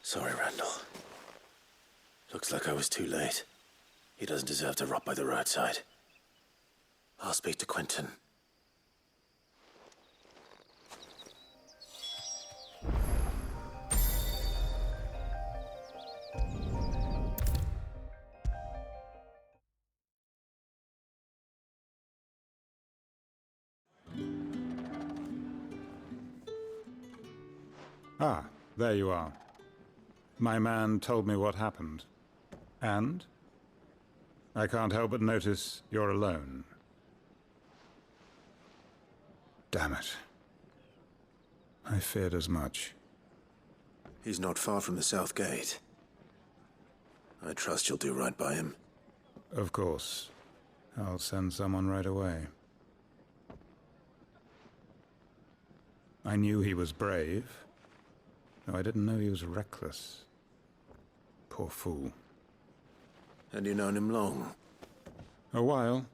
Sorry, Randall. Looks like I was too late. He doesn't deserve to rot by the roadside. I'll speak to Quentin. Ah, there you are. My man told me what happened. And? I can't help but notice you're alone. Damn it. I feared as much. He's not far from the South Gate. I trust you'll do right by him. Of course. I'll send someone right away. I knew he was brave, though I didn't know he was reckless. Poor fool. And you known him long? A while.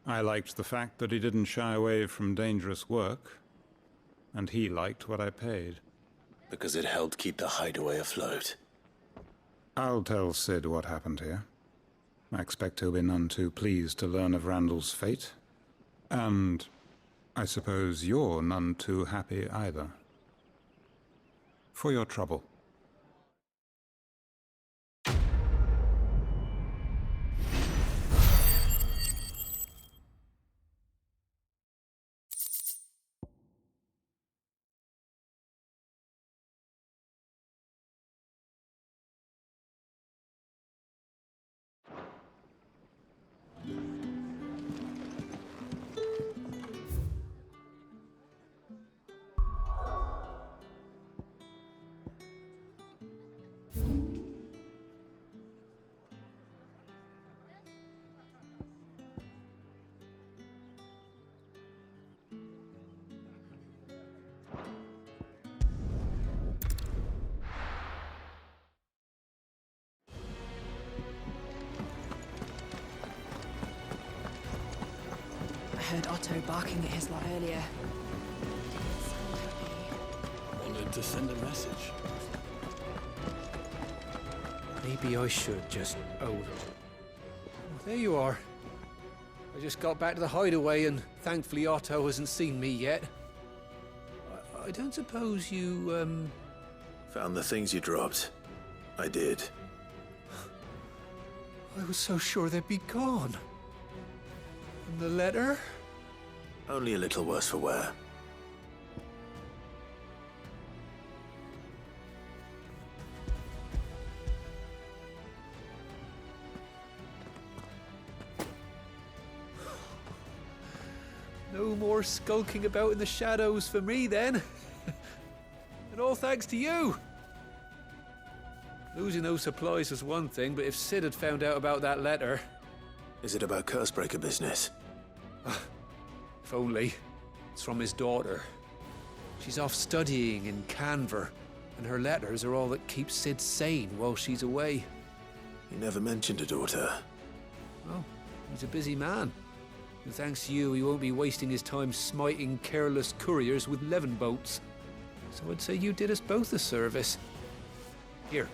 I liked the fact that he didn't shy away from dangerous work, and he liked what I paid. Because it helped keep the hideaway afloat. I'll tell Sid what happened here. I expect he'll be none too pleased to learn of Randall's fate. And I suppose you're none too happy either. For your trouble. I heard Otto barking at his lot earlier. Wanted to send a message. Maybe I should just... Oh, there you are. I just got back to the hideaway and thankfully Otto hasn't seen me yet. I don't suppose you, Found the things you dropped. I did. I was so sure they'd be gone. And the letter? Only a little worse for wear. No more skulking about in the shadows for me, then. And all thanks to you. Losing those supplies was one thing, but if Sid had found out about that letter... Is it about Cursebreaker business? If only. It's from his daughter. She's off studying in Canver, and her letters are all that keeps Sid sane while she's away. He never mentioned a daughter. Well, he's a busy man. And thanks to you, he won't be wasting his time smiting careless couriers with levin boats. So I'd say you did us both a service. Here,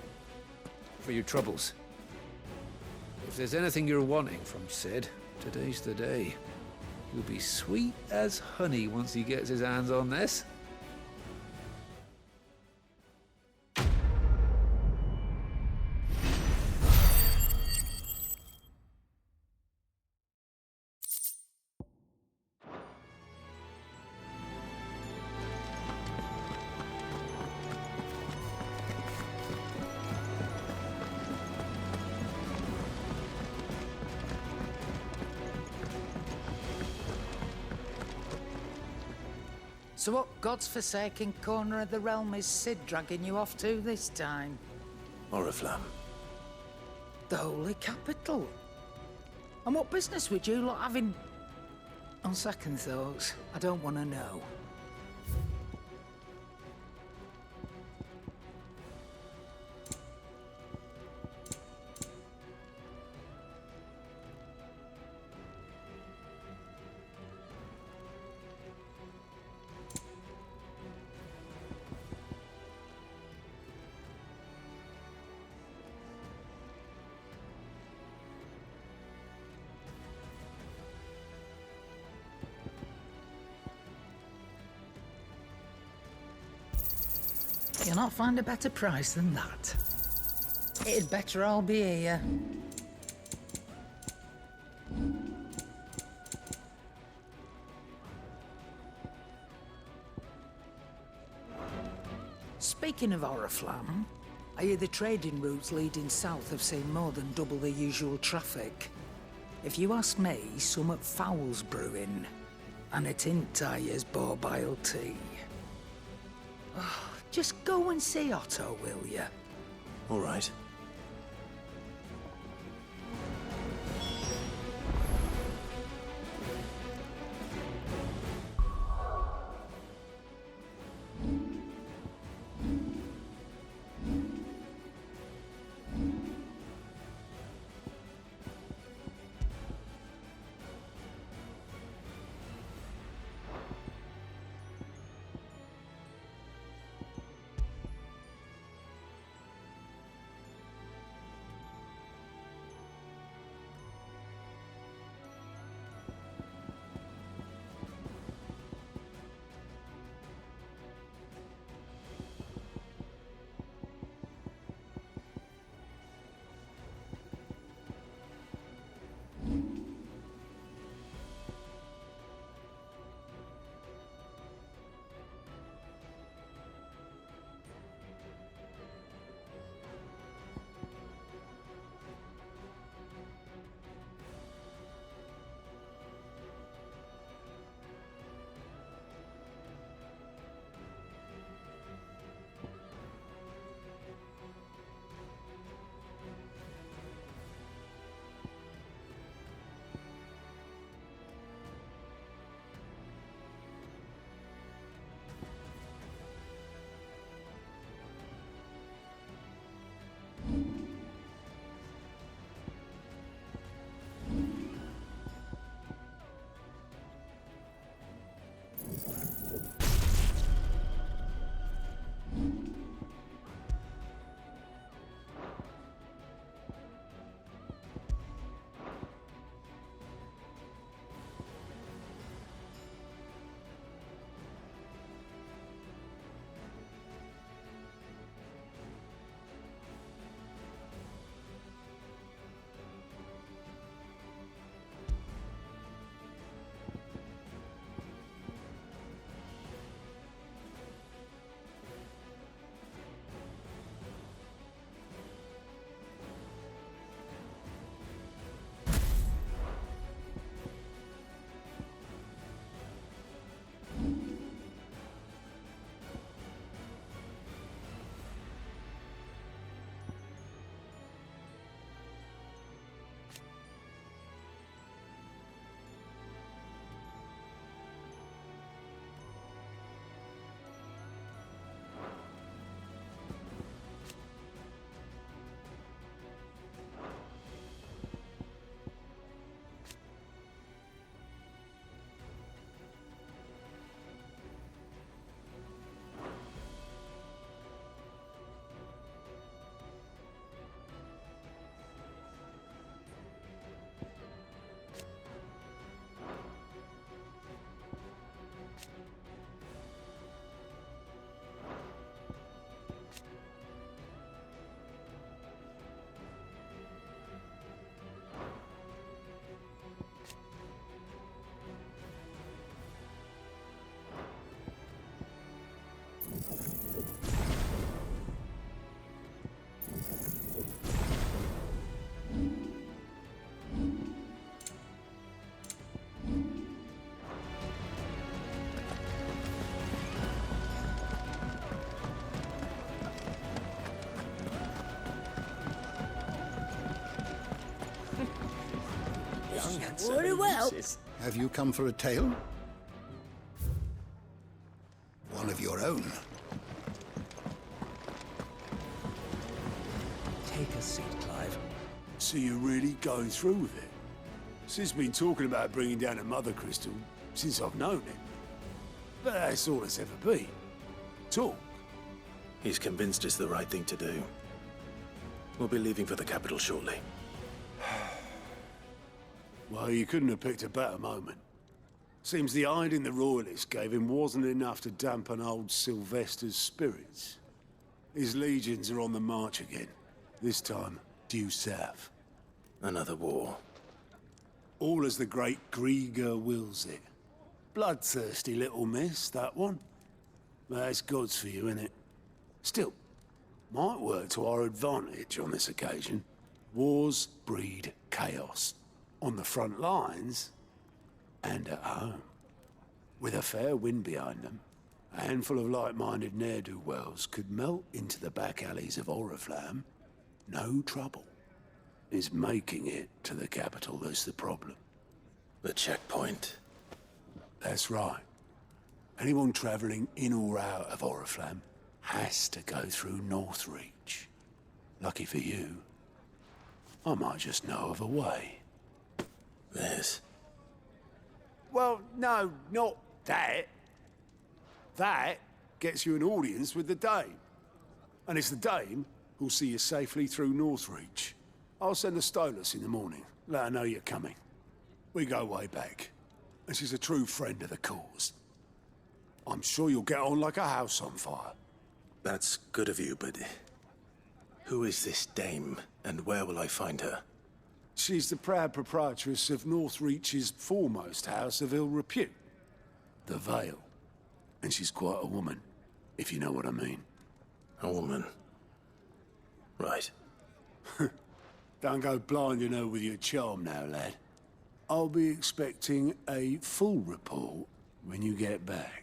for your troubles. If there's anything you're wanting from Sid, today's the day. He'll be sweet as honey once he gets his hands on this. So what god's-forsaken corner of the realm is Sid dragging you off to this time? Oriflamme. The Holy Capital. And what business would you lot having... On second thoughts, I don't want to know. You'll not find a better price than that. It'd better all be here. Speaking of Oriflamme, I hear the trading routes leading south have seen more than double the usual traffic. If you ask me, somewhat foul's brewing. And it ain't Tyre's borbile tea. Oh, just go and see Otto, will you? All right. Very well. Have you come for a tale? One of your own. Take a seat, Clive. So you're really going through with it? Sid's been talking about bringing down a mother crystal since I've known him. But that's all it's ever been. Talk. He's convinced it's the right thing to do. We'll be leaving for the capital shortly. Well, you couldn't have picked a better moment. Seems the hiding the Royalists gave him wasn't enough to dampen old Sylvester's spirits. His legions are on the march again. This time, due south. Another war. All as the great Grieger wills it. Bloodthirsty little miss, that one. But that's God's for you, innit? Still, might work to our advantage on this occasion. Wars breed chaos. On the front lines, and at home. With a fair wind behind them, a handful of like-minded ne'er-do-wells could melt into the back alleys of Oriflamme. No trouble. It's making it to the capital that's the problem. The checkpoint. That's right. Anyone travelling in or out of Oriflamme has to go through Northreach. Lucky for you, I might just know of a way. This. Well, no, not that. That gets you an audience with the Dame. And it's the Dame who'll see you safely through Northreach. I'll send the Stolas in the morning. Let her know you're coming. We go way back. And she's a true friend of the cause. I'm sure you'll get on like a house on fire. That's good of you, but... who is this dame, and where will I find her? She's the proud proprietress of Northreach's foremost house of ill repute. The Vale. And she's quite a woman, if you know what I mean. A woman. Right. Don't go blinding her with your charm now, lad. I'll be expecting a full report when you get back.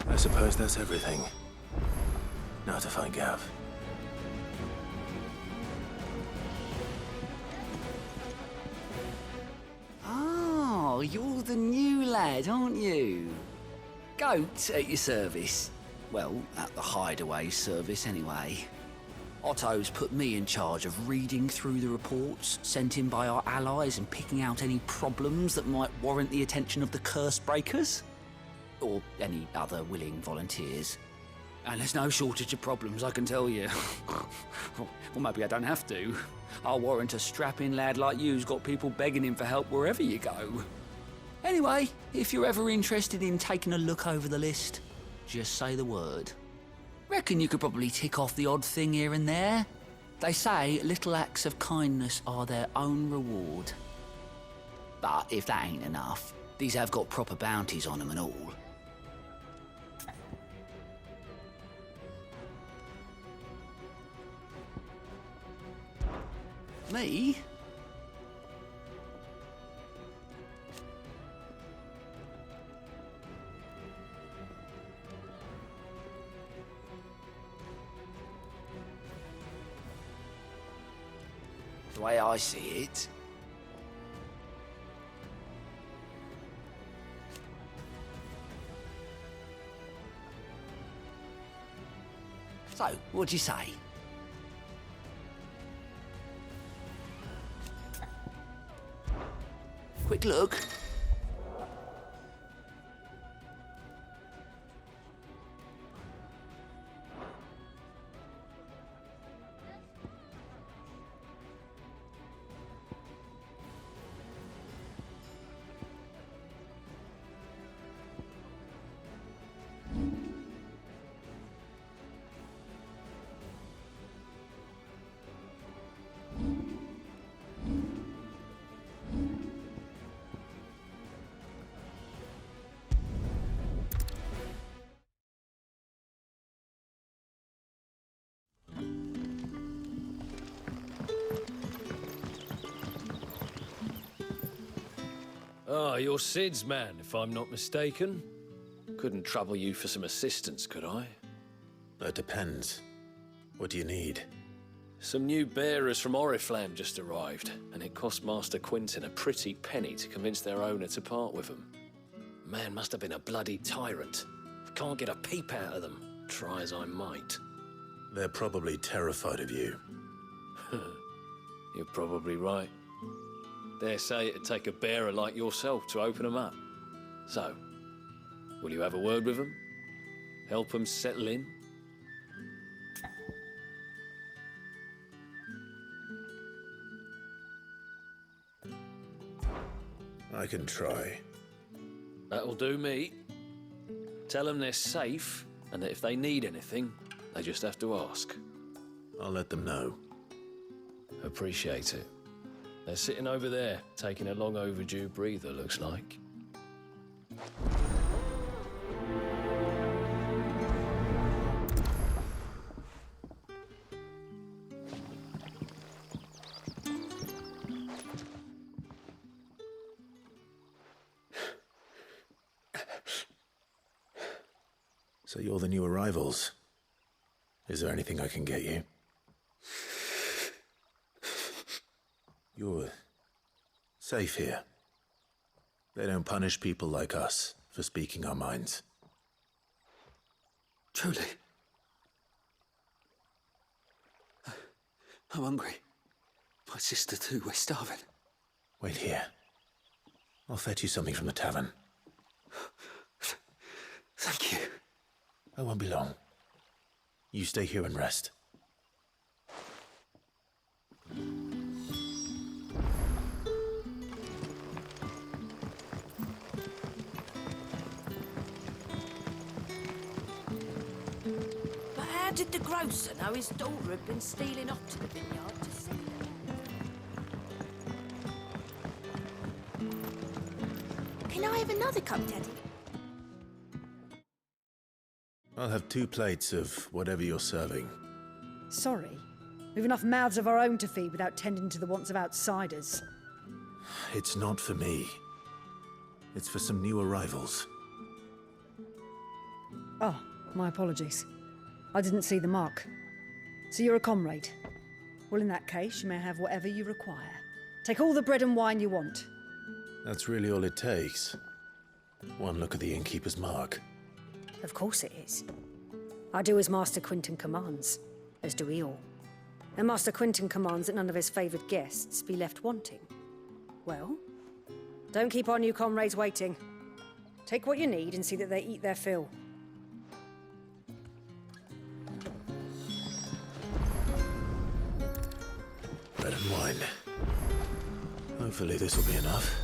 I suppose that's everything. Now to find Gav. Oh, you're the new lad, aren't you? Goat at your service. Well, at the hideaway service anyway. Otto's put me in charge of reading through the reports sent in by our allies and picking out any problems that might warrant the attention of the curse breakers. Or any other willing volunteers. And there's no shortage of problems, I can tell you. Well, maybe I don't have to. I'll warrant a strapping lad like you's got people begging him for help wherever you go. Anyway, if you're ever interested in taking a look over the list, just say the word. Reckon you could probably tick off the odd thing here and there. They say little acts of kindness are their own reward. But if that ain't enough, these have got proper bounties on them and all. Me? The way I see it, so, what'd you say? Quick look. Ah, you're Sid's man, if I'm not mistaken. Couldn't trouble you for some assistance, could I? That depends. What do you need? Some new bearers from Oriflamme just arrived, and it cost Master Quinton a pretty penny to convince their owner to part with them. Man must have been a bloody tyrant. Can't get a peep out of them, try as I might. They're probably terrified of you. You're probably right. Dare say it'd take a bearer like yourself to open them up. So, will you have a word with them? Help them settle in? I can try. That'll do me. Tell them they're safe, and that if they need anything, they just have to ask. I'll let them know. Appreciate it. They're sitting over there, taking a long overdue breather, looks like. So you're the new arrivals. Is there anything I can get you? You're safe here. They don't punish people like us for speaking our minds. Truly. I'm hungry. My sister too, we're starving. Wait here. I'll fetch you something from the tavern. Thank you. I won't be long. You stay here and rest. But how did the grocer know his daughter had been stealing off to the vineyard to see her? Can I have another cup, Daddy? I'll have 2 plates of whatever you're serving. Sorry. We've enough mouths of our own to feed without tending to the wants of outsiders. It's not for me. It's for some new arrivals. Oh, my apologies. I didn't see the mark. So you're a comrade. Well, in that case, you may have whatever you require. Take all the bread and wine you want. That's really all it takes. One look at the innkeeper's mark. Of course it is. I do as Master Quinton commands, as do we all. And Master Quinton commands that none of his favoured guests be left wanting. Well, don't keep our new comrades waiting. Take what you need and see that they eat their fill. Bread and wine. Hopefully this will be enough.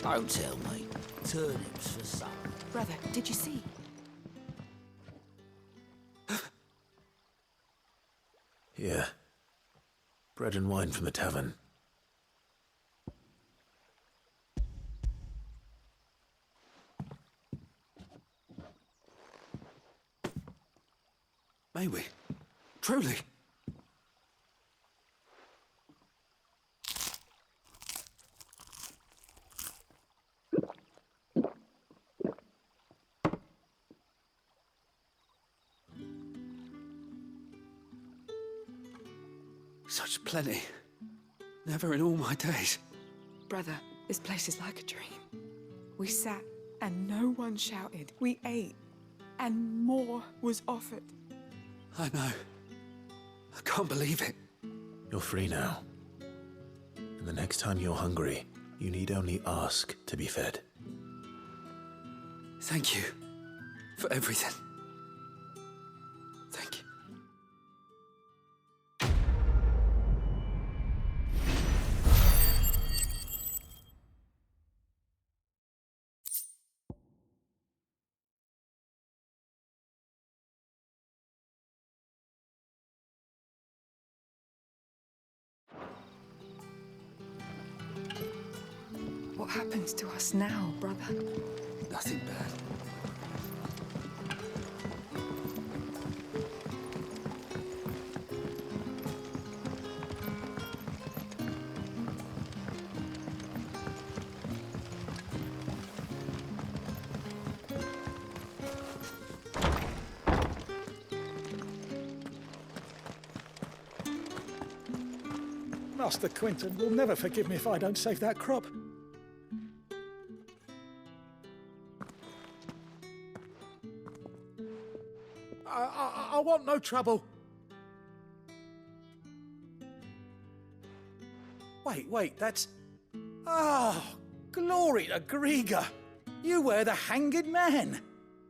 Don't tell me. Turnips for supper. Brother, did you see? Here. Bread and wine from the tavern. May we? Truly? Such plenty. Never in all my days. Brother, this place is like a dream. We sat and no one shouted. We ate and more was offered. I know. I can't believe it. You're free now. And the next time you're hungry, you need only ask to be fed. Thank you for everything. Thank you. What happens to us now, brother? Nothing bad. Master Quinton will never forgive me if I don't save that crop. want no trouble. Wait, that's... Oh, glory to Grieger. You were the hanged man.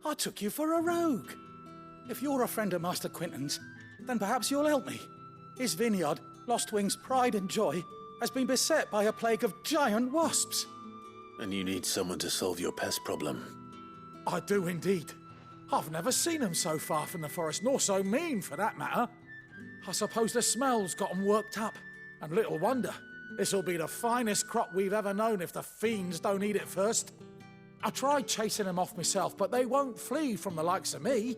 I took you for a rogue. If you're a friend of Master Quinton's, then perhaps you'll help me. His vineyard, Lostwing's pride and joy, has been beset by a plague of giant wasps. And you need someone to solve your pest problem. I do indeed. I've never seen them so far from the forest, nor so mean, for that matter. I suppose the smell's got them worked up. And little wonder. This'll be the finest crop we've ever known if the fiends don't eat it first. I tried chasing them off myself, but they won't flee from the likes of me.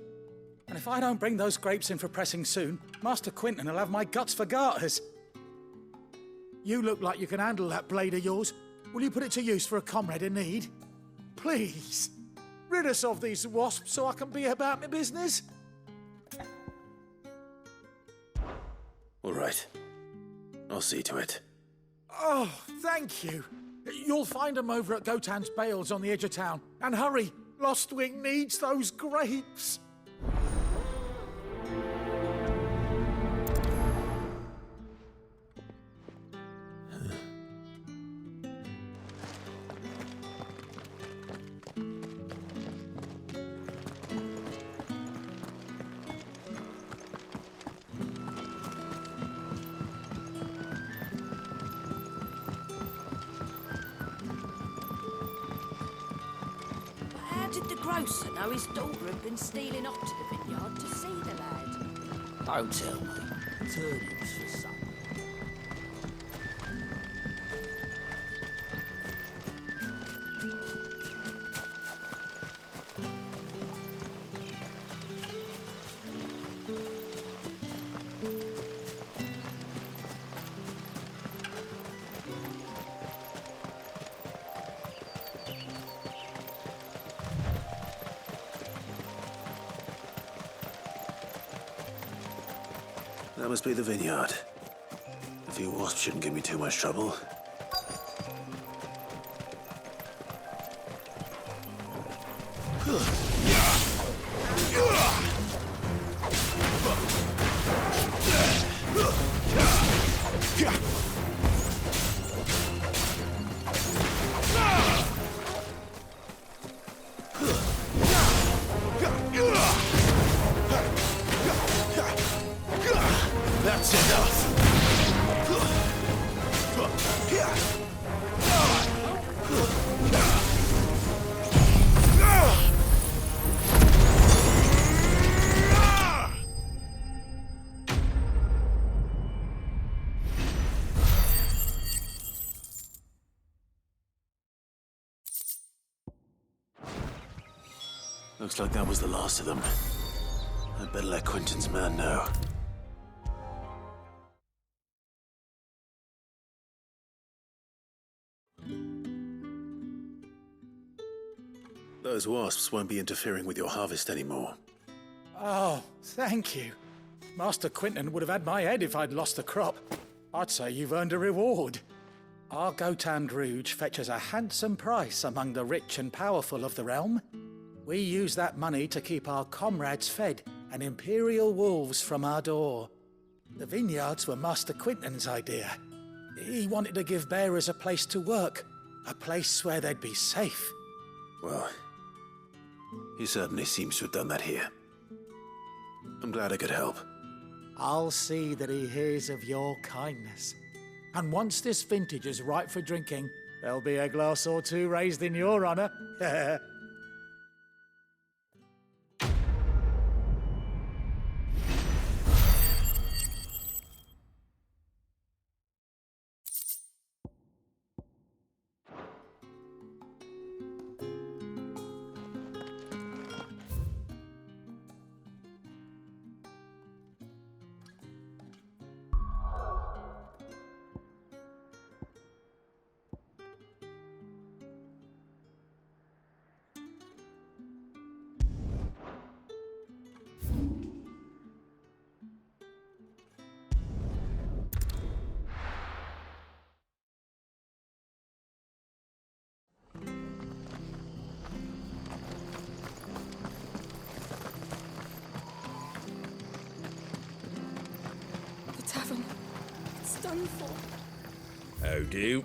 And if I don't bring those grapes in for pressing soon, Master Quinton will have my guts for garters. You look like you can handle that blade of yours. Will you put it to use for a comrade in need? Please, rid us of these wasps so I can be about my business. All right. I'll see to it. Oh, thank you. You'll find them over at Gotan's Bales on the edge of town. And hurry, Lostwing needs those grapes. Did the grocer know his daughter had been stealing off to the vineyard to see the lad? Don't tell me. Turnings for some. That must be the vineyard. A few wasps shouldn't give me too much trouble. That's enough. Looks like that was the last of them. I'd better let Quinton's man know. Those wasps won't be interfering with your harvest anymore. Oh, thank you. Master Quinton would have had my head if I'd lost the crop. I'd say you've earned a reward. Our Gotan Rouge fetches a handsome price among the rich and powerful of the realm. We use that money to keep our comrades fed and imperial wolves from our door. The vineyards were Master Quinton's idea. He wanted to give bearers a place to work, a place where they'd be safe. Well, he certainly seems to have done that here. I'm glad I could help. I'll see that he hears of your kindness. And once this vintage is ripe for drinking, there'll be a glass or two raised in your honor. done for. How do?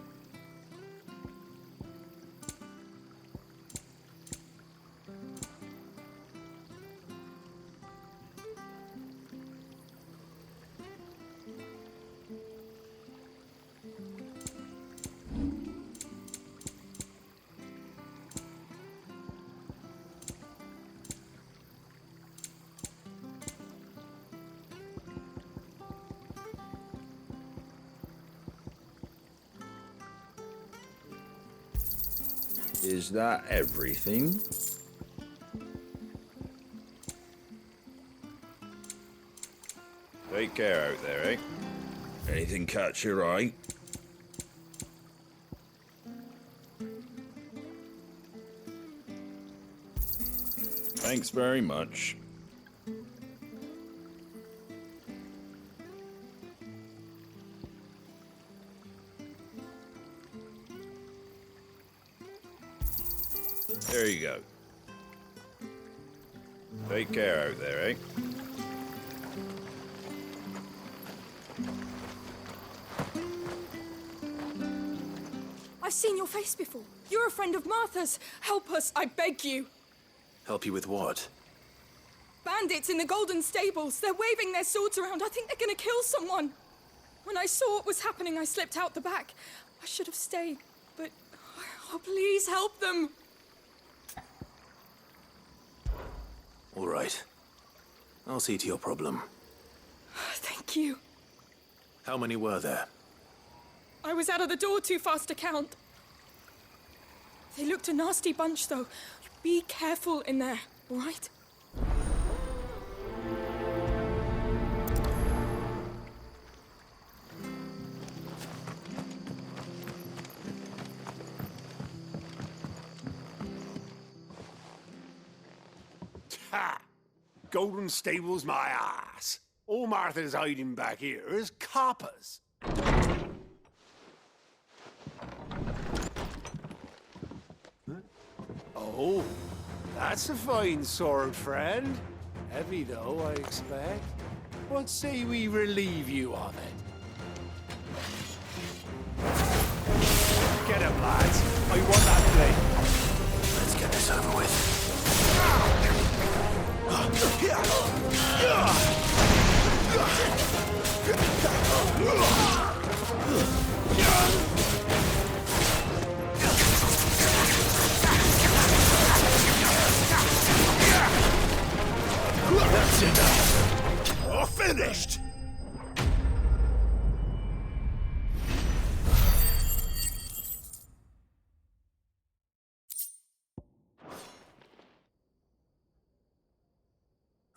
Is that everything? Take care out there, eh? Anything catch your eye? Thanks very much. There you go. Take care out there, eh? I've seen your face before. You're a friend of Martha's. Help us, I beg you. Help you with what? Bandits in the Golden Stables. They're waving their swords around. I think they're gonna kill someone. When I saw what was happening, I slipped out the back. I should have stayed, but... Oh, please help them. All right. I'll see to your problem. Thank you. How many were there? I was out of the door too fast to count. They looked a nasty bunch, though. Be careful in there, all right? Ha! Golden Stables my ass. All Martha's hiding back here is coppers. Oh, that's a fine sword, friend. Heavy, though, I expect. What say we relieve you of it? Get him, lads. I want that blade. Let's get this over with. That's enough. You're finished.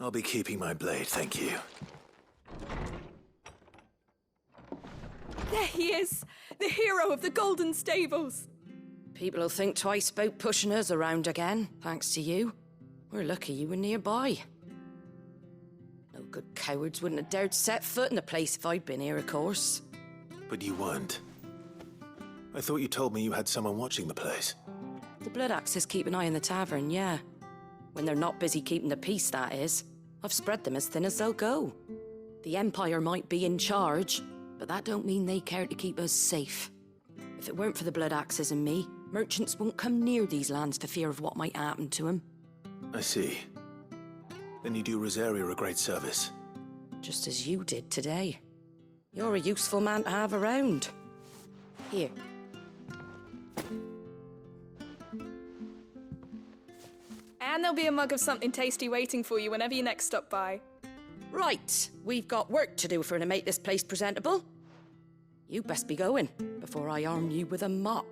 I'll be keeping my blade, thank you. There he is, the hero of the Golden Stables. People'll think twice about pushing us around again, thanks to you. We're lucky you were nearby. No good cowards wouldn't have dared set foot in the place if I'd been here, of course. But you weren't. I thought you told me you had someone watching the place. The Blood Axes keep an eye on the tavern, yeah. When they're not busy keeping the peace, that is. I've spread them as thin as they'll go. The Empire might be in charge, but that don't mean they care to keep us safe. If it weren't for the Blood Axes and me, merchants won't come near these lands for fear of what might happen to them. I see. Then you do Rosaria a great service. Just as you did today. You're a useful man to have around. Here. And there'll be a mug of something tasty waiting for you whenever you next stop by. Right, we've got work to do if we're to make this place presentable. You best be going, before I arm you with a mop.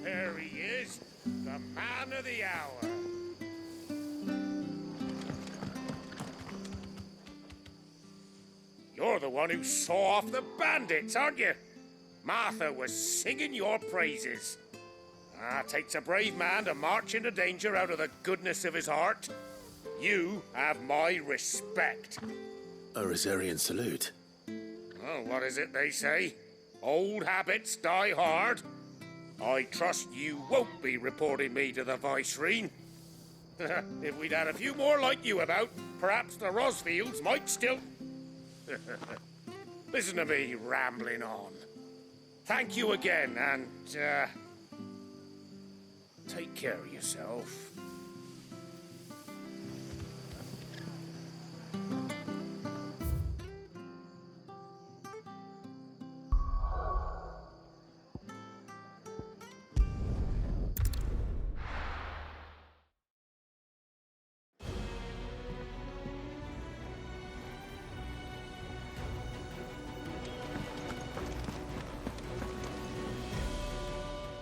There he is, the man of the hour. You're the one who saw off the bandits, aren't you? Martha was singing your praises. Takes a brave man to march into danger out of the goodness of his heart. You have my respect. A Rosarian salute. Oh, what is it they say? Old habits die hard. I trust you won't be reporting me to the Viceroy. If we'd had a few more like you about, perhaps the Rosfields might still... Listen to me rambling on. Thank you again, and, take care of yourself.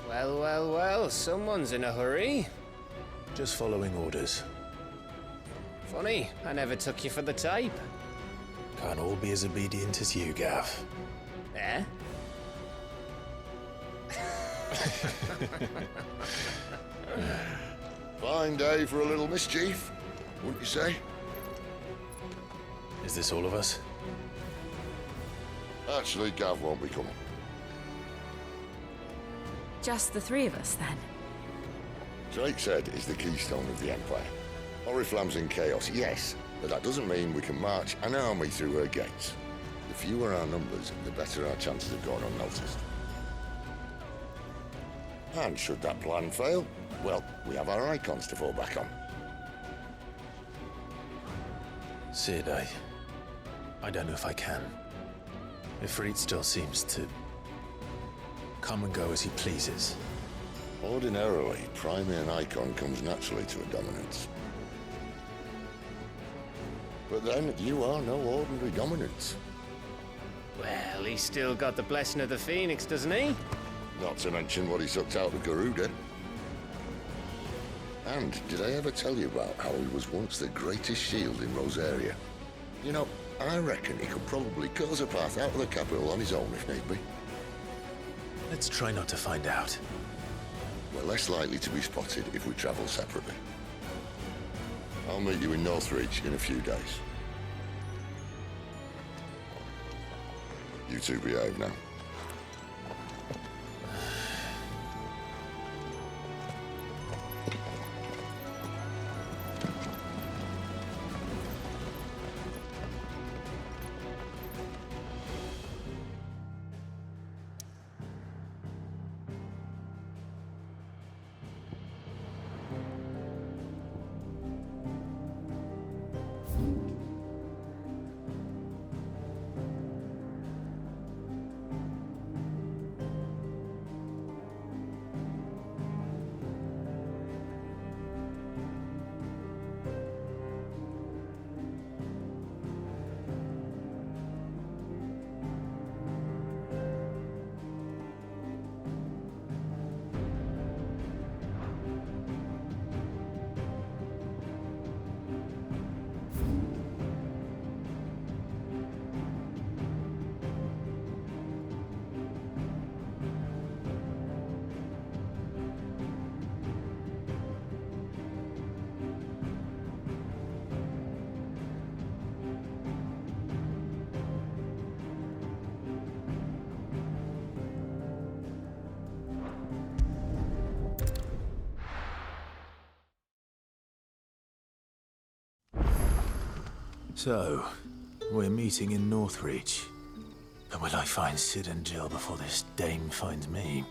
Well, well, well, someone's in a hurry. Just following orders. Funny, I never took you for the type. Can't all be as obedient as you, Gav. Eh? Fine day for a little mischief, wouldn't you say? Is this all of us? Actually, Gav won't be coming. Just the three of us, then? Drake said is the keystone of the Empire. Oriflamme's in chaos, yes, but that doesn't mean we can march an army through her gates. The fewer our numbers, the better our chances of going unnoticed. And should that plan fail, well, we have our icons to fall back on. Sid, I don't know if I can. Ifrit still seems to come and go as he pleases. Ordinarily, priming an icon comes naturally to a dominance. But then, you are no ordinary dominance. Well, he's still got the blessing of the Phoenix, doesn't he? Not to mention what he sucked out of Garuda. And did I ever tell you about how he was once the greatest shield in Rosaria? You know, I reckon he could probably cut us a path out of the capital on his own if need be. Let's try not to find out. We're less likely to be spotted if we travel separately. I'll meet you in Northreach in a few days. You two behave now. So, we're meeting in Northreach. But will I find Sid and Jill before this dame finds me?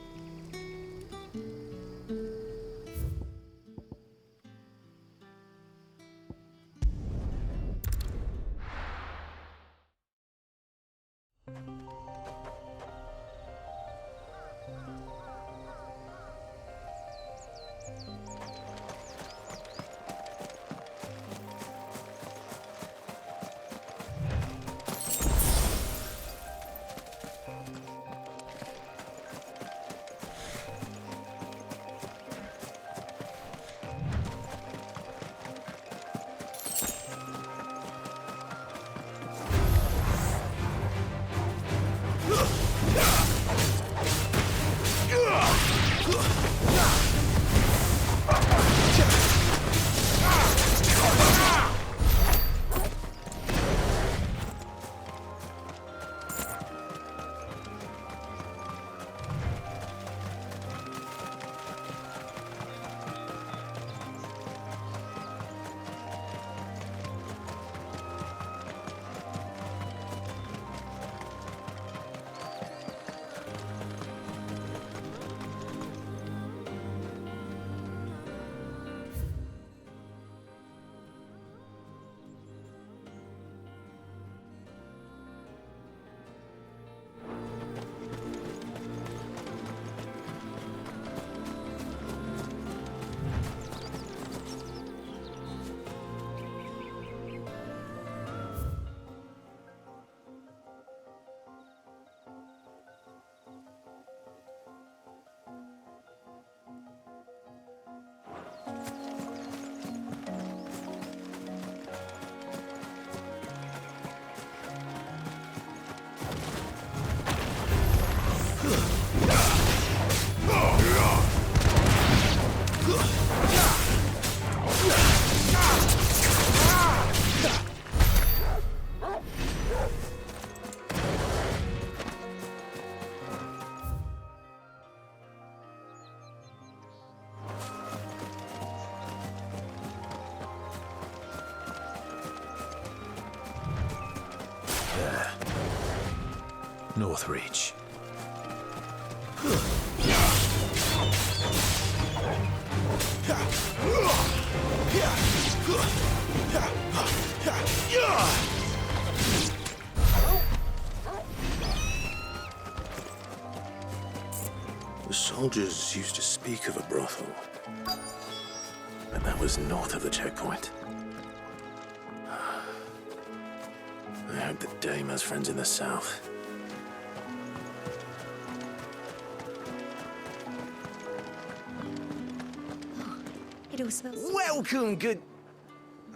There. North Reach. The soldiers used to speak of a brothel, but that was north of the checkpoint. I hope that Dame has friends in the south. It all smells. Welcome, good...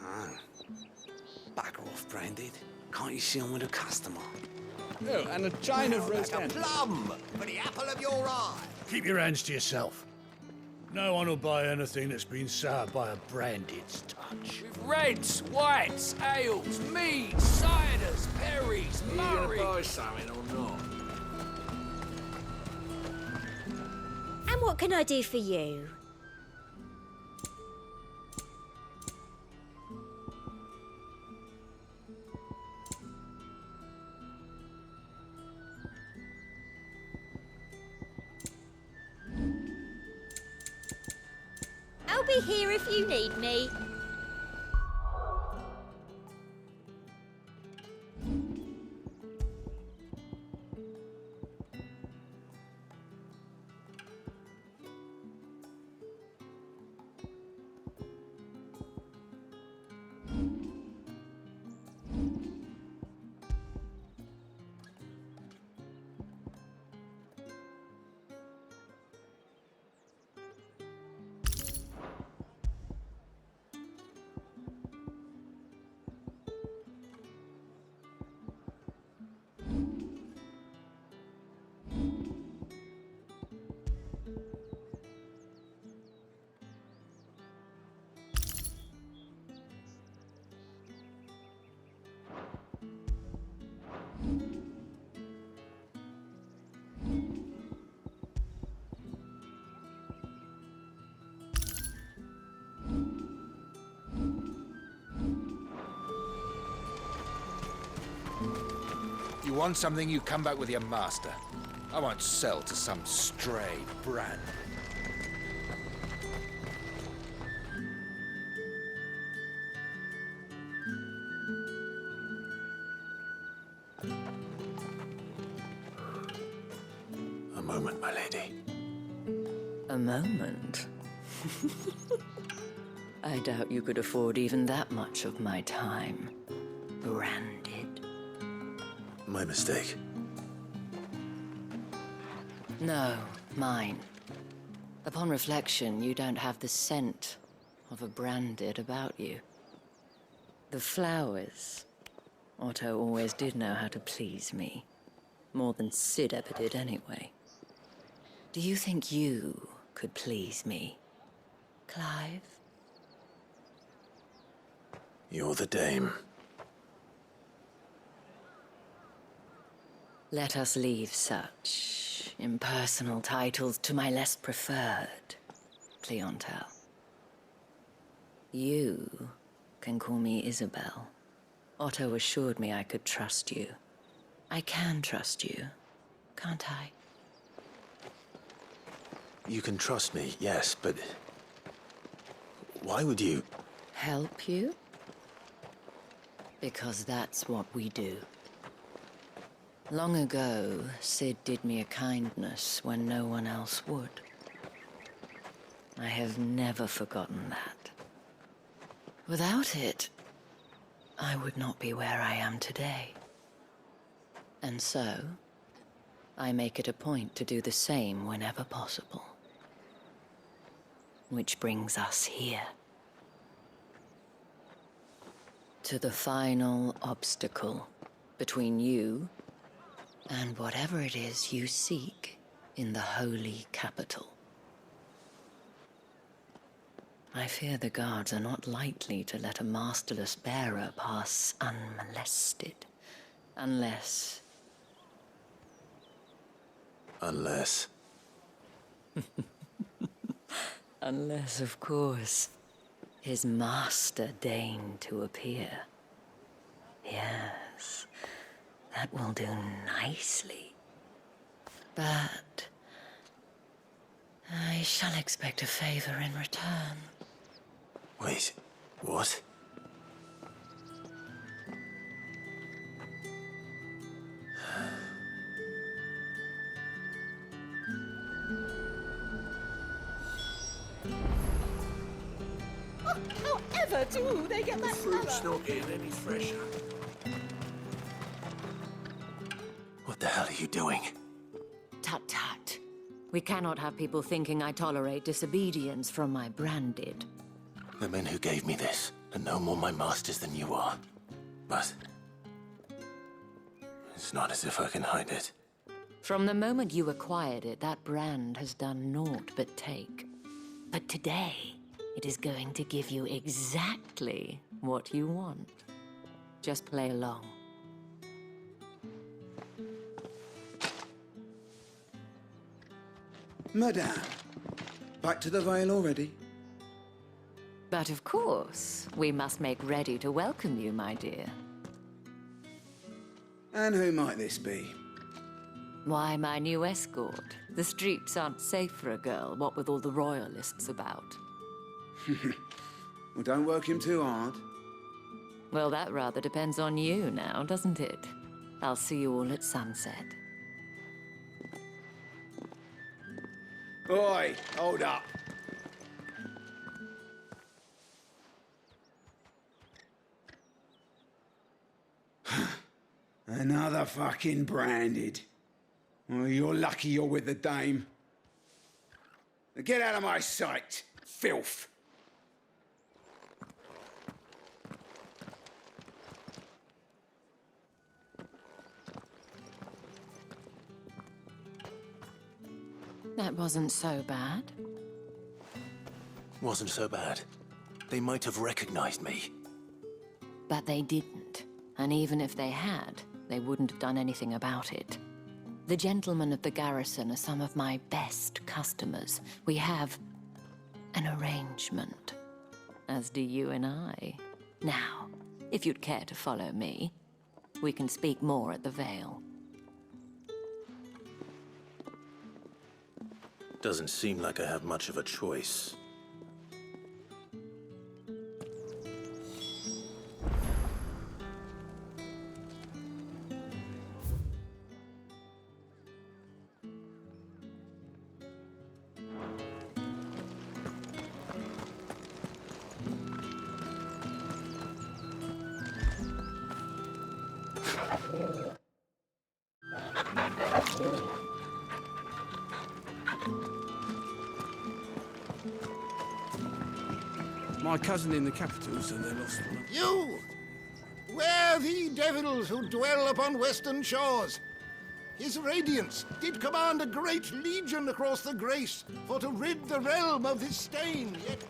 Ah. Back off, Branded. Can't you see I'm with a customer? Oh, and a chine of roast like a plum for the apple of your eye. Keep your hands to yourself. No one will buy anything that's been soured by a Branded's touch. With reds, whites, ales, meads, ciders, perries, Are you murray. gonna buy something or not? And what can I do for you? I'll be here if you need me. You want something, you come back with your master. I won't sell to some stray brand. A moment, my lady. A moment? I doubt you could afford even that much of my time. Branded. My mistake. No, mine. Upon reflection, you don't have the scent of a Branded about you. The flowers. Otto always did know how to please me. More than Sid ever did anyway. Do you think you could please me, Clive? You're the Dame. Let us leave such impersonal titles to my less preferred clientele. You can call me Isabel. Otto assured me I could trust you. I can trust you, can't I? You can trust me, yes, but... why would you... Help you? Because that's what we do. Long ago, Sid did me a kindness when no one else would. I have never forgotten that. Without it, I would not be where I am today. And so, I make it a point to do the same whenever possible. Which brings us here. To the final obstacle between you and whatever it is you seek in the holy capital. I fear the guards are not likely to let a masterless bearer pass unmolested, unless... Unless... Unless, of course, his master deigned to appear. Yes, That will do nicely. But I shall expect a favor in return. Wait, what? However do they get that Fruit's colour? not getting any fresher. What the hell are you doing? Tut tut. We cannot have people thinking I tolerate disobedience from my branded. The men who gave me this are no more my masters than you are. But it's not as if I can hide it. From the moment you acquired it, that brand has done naught but take. But today, it is going to give you exactly what you want. Just play along. Madame, back to the Vale already? But of course, we must make ready to welcome you, my dear. And who might this be? Why, my new escort. The streets aren't safe for a girl, what with all the royalists about. Well, don't work him too hard. Well, that rather depends on you now, doesn't it? I'll see you all at sunset. Oi, hold up. Another fucking branded. Well, you're lucky you're with the dame. Now get out of my sight, filth. That wasn't so bad. Wasn't so bad. They might have recognized me. But they didn't. And even if they had, they wouldn't have done anything about it. The gentlemen of the garrison are some of my best customers. We have an arrangement, as do you and I. Now, if you'd care to follow me, we can speak more at the Vale. Doesn't seem like I have much of a choice. My cousin in the capital said they lost one. You! Where the devils who dwell upon western shores? His radiance did command a great legion across the grace for to rid the realm of this stain, yet...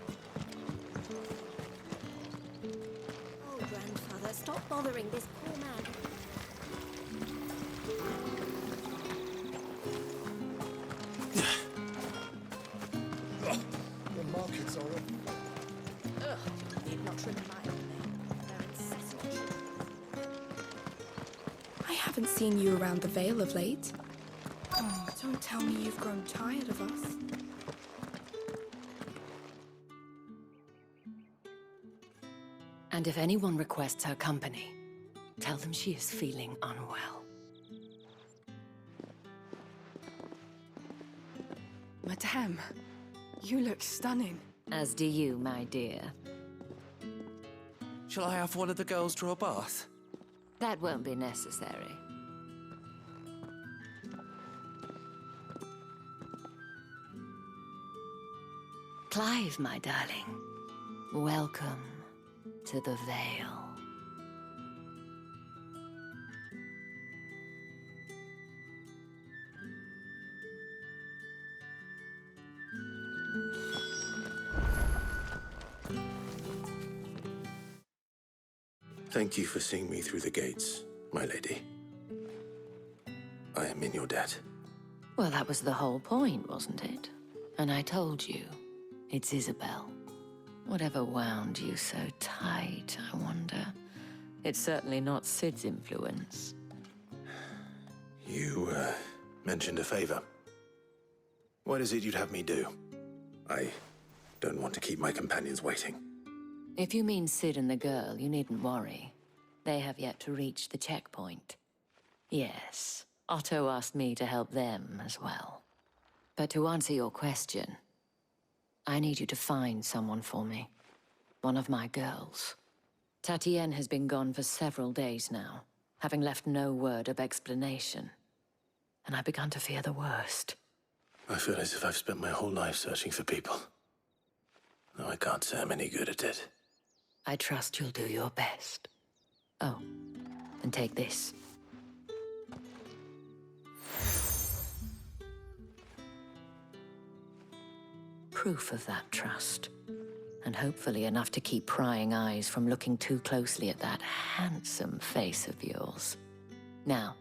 Oh, grandfather, stop bothering this poor man. The markets are up. Ugh, need not remind me. They're incessant. I haven't seen you around the Vale of late. Oh, don't tell me you've grown tired of us. And if anyone requests her company, tell them she is feeling unwell. Madame, you look stunning. As do you, my dear. Shall I have one of the girls draw a bath? That won't be necessary. Clive, my darling, welcome to the Vale. Thank you for seeing me through the gates, my lady. I am in your debt. Well, that was the whole point, wasn't it? And I told you, it's Isabel. Whatever wound you so tight, I wonder. It's certainly not Sid's influence. You, mentioned a favor. What is it you'd have me do? I don't want to keep my companions waiting. If you mean Sid and the girl, you needn't worry. They have yet to reach the checkpoint. Yes, Otto asked me to help them as well. But to answer your question, I need you to find someone for me. One of my girls. Tatienne has been gone for several days now, having left no word of explanation. And I've begun to fear the worst. I feel as if I've spent my whole life searching for people. Though I can't say I'm any good at it. I trust you'll do your best. Oh, and take this. Proof of that trust. And hopefully enough to keep prying eyes from looking too closely at that handsome face of yours. Now,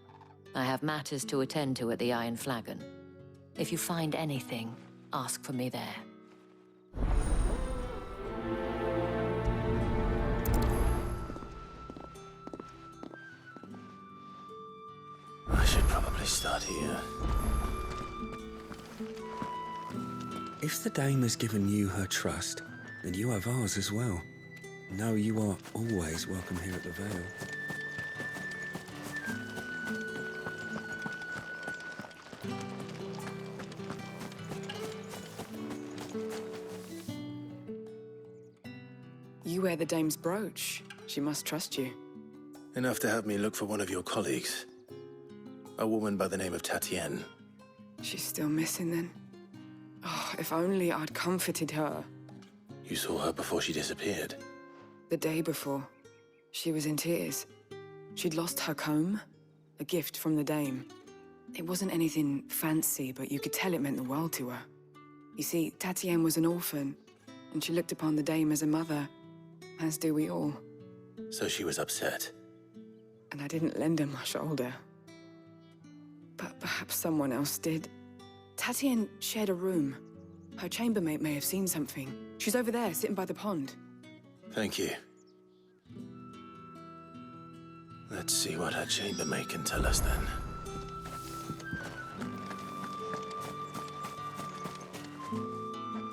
I have matters to attend to at the Iron Flagon. If you find anything, ask for me there. I should probably start here. If the dame has given you her trust, then you have ours as well. No, you are always welcome here at the Vale. You wear the dame's brooch. She must trust you. Enough to have me look for one of your colleagues. A woman by the name of Tatienne. She's still missing then. Oh, if only I'd comforted her. You saw her before she disappeared. The day before, she was in tears. She'd lost her comb, a gift from the dame. It wasn't anything fancy, but you could tell it meant the world to her. You see, Tatienne was an orphan, and she looked upon the dame as a mother, as do we all. So she was upset. And I didn't lend her my shoulder. But perhaps someone else did. Tatienne shared a room. Her chambermaid may have seen something. She's over there, sitting by the pond. Thank you. Let's see what her chambermaid can tell us then.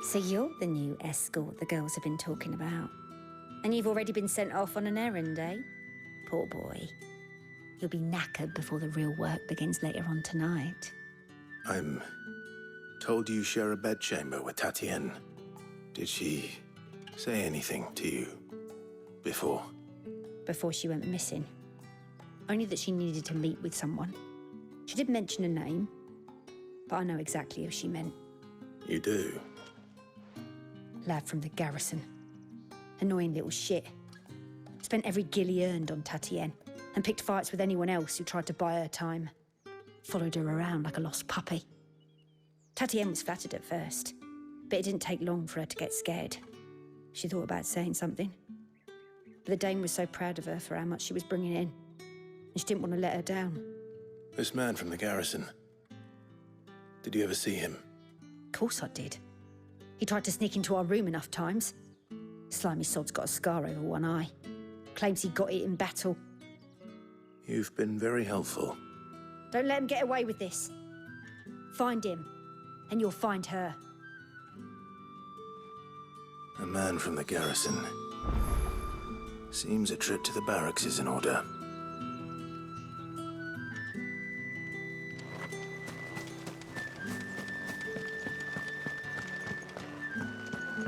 So you're the new escort the girls have been talking about. And you've already been sent off on an errand, eh? Poor boy. You'll be knackered before the real work begins later on tonight. I'm told you share a bedchamber with Tatienne. Did she say anything to you before? Before she went missing. Only that she needed to meet with someone. She did mention a name, but I know exactly who she meant. You do? Lad from the garrison. Annoying little shit. Spent every guil he earned on Tatienne and picked fights with anyone else who tried to buy her time. Followed her around like a lost puppy. Tatienne was flattered at first, but it didn't take long for her to get scared. She thought about saying something. But the dame was so proud of her for how much she was bringing in, and she didn't want to let her down. This man from the garrison. Did you ever see him? Of course I did. He tried to sneak into our room enough times. Slimy sod's got a scar over one eye. Claims he got it in battle. You've been very helpful. Don't let him get away with this. Find him, and you'll find her. A man from the garrison. Seems a trip to the barracks is in order.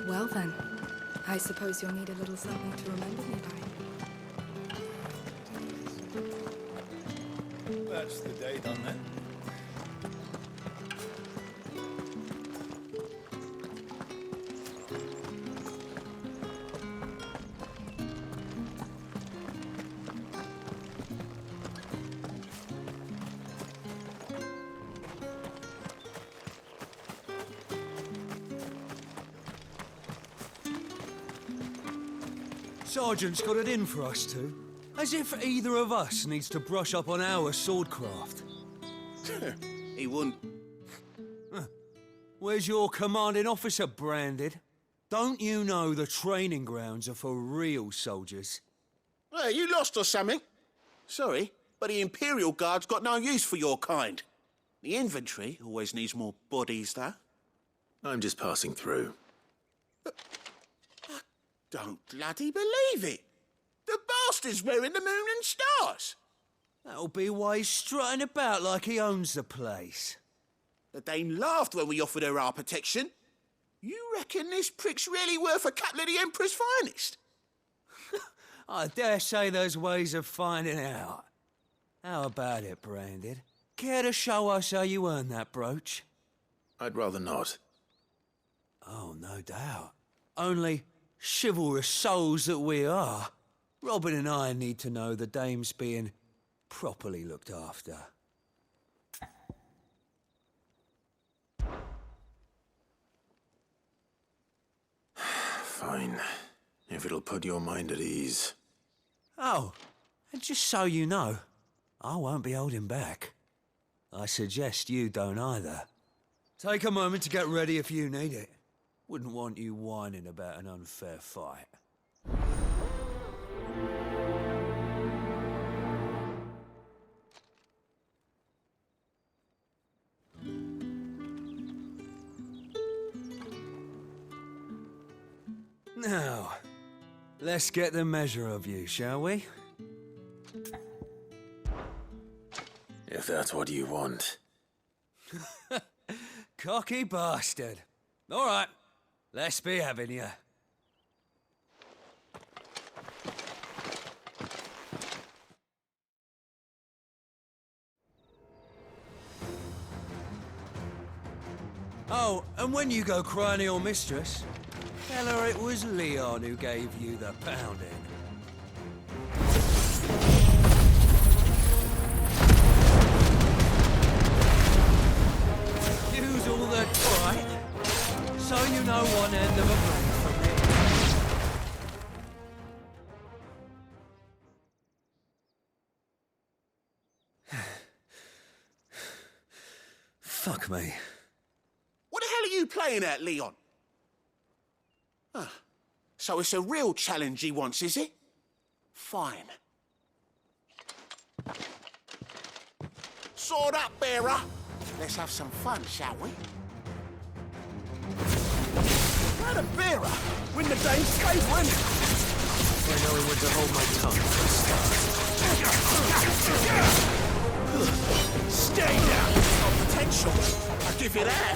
Well then, I suppose you'll need a little something to remember me by. That's the day done then. Sergeant's got it in for us two. As if either of us needs to brush up on our swordcraft. He wouldn't. Where's your commanding officer branded? Don't you know the training grounds are for real soldiers? Hey, you lost or something? Sorry, but the Imperial Guard's got no use for your kind. The infantry always needs more bodies, though. I'm just passing through. I don't bloody believe it. The bastard's wearing the moon and stars. That'll be why he's strutting about like he owns the place. The Dame laughed when we offered her our protection. You reckon this prick's really worth a couple of the Emperor's finest? I dare say there's ways of finding out. How about it, Branded? Care to show us how you earned that brooch? I'd rather not. Oh, no doubt. Only chivalrous souls that we are, Robin and I need to know the Dame's being properly looked after. Fine. If it'll put your mind at ease. Oh, and just so you know, I won't be holding back. I suggest you don't either. Take a moment to get ready if you need it. Wouldn't want you whining about an unfair fight. Now, let's get the measure of you, shall we? If that's what you want. Cocky bastard. All right, let's be having you. Oh, and when you go crying to your mistress, tell her it was Leon who gave you the pounding. Use all the right, so you know one end of a blade from the other. Fuck me. What the hell are you playing at, Leon? So it's a real challenge he wants, is it? Fine. Sword up, bearer. Let's have some fun, shall we? How the bearer? Win the Dame's favour, innit? I know when to hold my tongue for a start. Stay down. It's got potential. I'll give you that.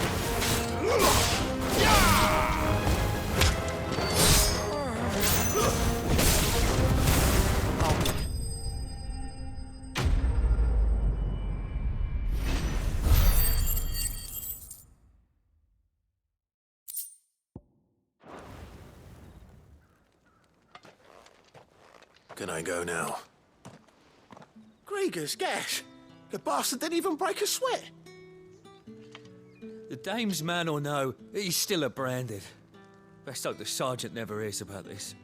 Can I go now? Grieger's gas. The bastard didn't even break a sweat. The Dame's man or no, he's still a Branded. Best hope the Sergeant never hears about this.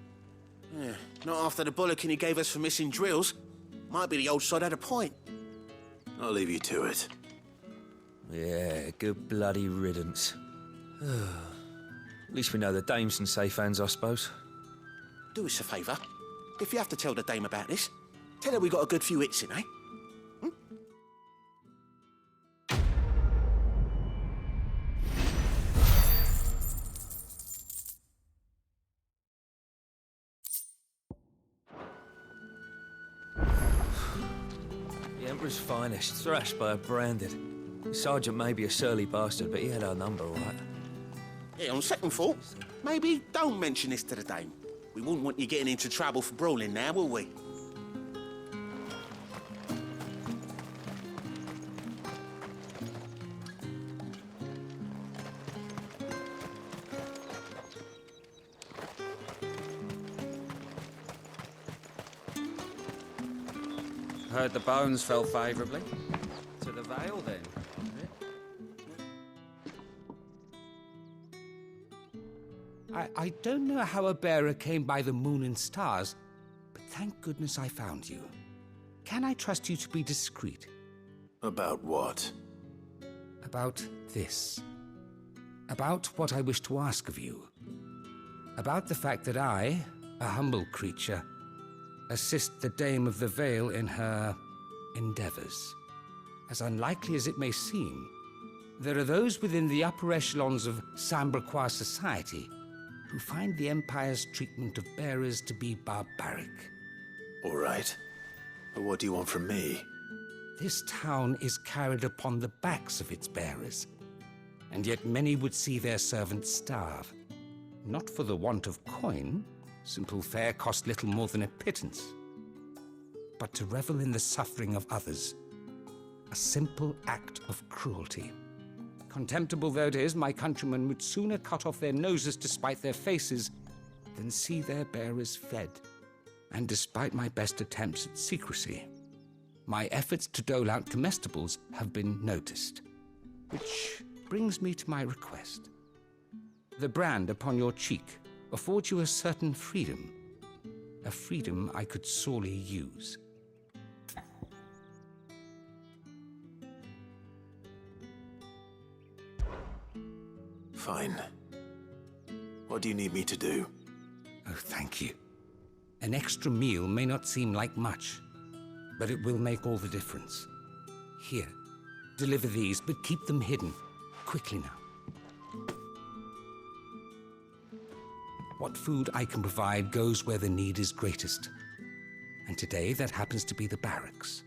Yeah, not after the bullocking he gave us for missing drills. Might be the old sod had a point. I'll leave you to it. Yeah, good bloody riddance. At least we know the Dame's in safe hands, I suppose. Do us a favour. If you have to tell the Dame about this, tell her we got a good few hits in, eh? The Emperor's finest, thrashed by a Branded. The Sergeant may be a surly bastard, but he had our number, all right. Yeah, on second thought, maybe don't mention this to the Dame. We wouldn't want you getting into trouble for brawling now, will we? Heard the bones fell favourably. To the Vale, then. I don't know how a bearer came by the moon and stars, but thank goodness I found you. Can I trust you to be discreet? About what? About this. About what I wish to ask of you. About the fact that I, a humble creature, assist the Dame of the Vale in her endeavors. As unlikely as it may seem, there are those within the upper echelons of Samberquois society who find the Empire's treatment of bearers to be barbaric. All right. But what do you want from me? This town is carried upon the backs of its bearers, and yet many would see their servants starve. Not for the want of coin, simple fare cost little more than a pittance, but to revel in the suffering of others, a simple act of cruelty. Contemptible though it is, my countrymen would sooner cut off their noses to spite their faces than see their bearers fed. And despite my best attempts at secrecy, my efforts to dole out comestibles have been noticed. Which brings me to my request. The brand upon your cheek affords you a certain freedom, a freedom I could sorely use. Fine. What do you need me to do? Oh, thank you. An extra meal may not seem like much, but it will make all the difference. Here, deliver these, but keep them hidden. Quickly now. What food I can provide goes where the need is greatest. And today, that happens to be the barracks.